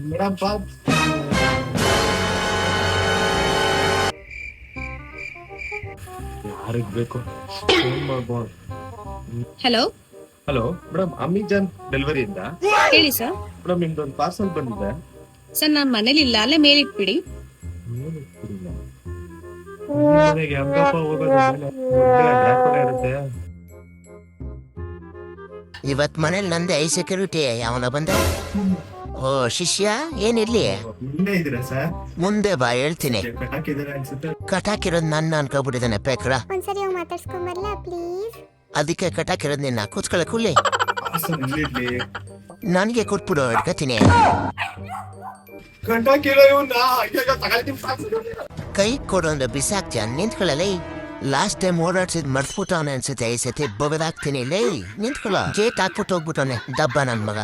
Madam pop ಯಾರಿಗ್ ಬೇಕು phone ಮಾಡ್ಬೋದು. Hello, hello madam, Amazon delivery ಇಂದ. ಹೇಳಿ ಸರ್. ಮೇಡಮ್ ನಿಮ್ದೊಂದು ಪಾರ್ಸಲ್ ಬಂದಿದೆ. ಸರ್ ನಾನು ಮನೇಲಿ ಇಲ್ಲ, ಅಲ್ಲೇ ಮೇಲಿಟ್ಬಿಡಿ. ಏನು ಇಟ್ಟಿಲ್ಲ? ಈ ಮನೆಗೆ ಹೆಂಗಪ್ಪ ಹೋಗೋದು ಮೇಲೆ? ಒಳ್ಳೆ ಡ್ರಾಕುಲ ಇರುತ್ತೆ. ಇವತ್ ಮನೇಲಿ ನಂದೆ ಐ ಸೆಕ್ಯೂರಿಟಿ. ಅವನ ಬಂದ. ಓ ಶಿಷ್ಯ, ಏನಿರ್ಲಿ ಇಲ್ಲೇ ಇದ್ದೀರಾ ಸರ್? ಮುಂದೆ ಬಾ, ಹೇಳ್ತೀನಿ. ಹಾಕಿದ್ದೀರಾ ಅನ್ಸುತ್ತೆ. ಕಟಾಕಿರೋದ್ ನನ್ನ ಅನ್ಕೋಬಿಟ್ಟಿದ್ದಾನೆ ಪೇಕ್ರ. ಒಂದ್ಸರಿ ಹೋಗಿ ಮಾತಾಡ್ಸ್ಕೊಂಬರ್ಲಾ ಪ್ಲೀಸ್? ಅದಕ್ಕೆ ಕಟಾಕಿರೋದ್ ನಿನ್ನ ಕೂತ್ಕೊಳ್ಳ ಕೂಲಿ. ಪಾರ್ಸಲ್ ಇಲ್ಲಿರ್ಲಿ. ನನಗೆ ಕೊಟ್ಬಿಡು, ಇಟ್ಕತೀನಿ. ಗಂಟಾಕಿರೋ ಇವ್ನ ಈಗ ತಗೊಳ್ತೀನಿ ಪಾರ್ಸಲ್. ಕೈ ಕೊಡು ಅಂದ್ರೆ ಬಿಸಾಕ್ತಿಯ, ನಿಂತ್ಕೊಳ್ಳಲೇ. ಲಾಸ್ಟ್ ಟೈಮ್ ಓಡಾಡ್ಸಿದ್ ಮರ್ಸ್ಬಿಟ್ಟವನೆ ಅನ್ಸುತ್ತೆ. ಈ ಸತಿ ಬೊಗದಾಕ್ತೀನಿ ಲೇ. ನಿಂತ್ಕೊಳ್ಳ. ಗೇಟ್ ಹಾಕ್ಬಿಟ್ಟು ಹೋಗ್ಬಿಟ್ಟವನೆ ದಬ್ಬ ನನ್ ಮಗ.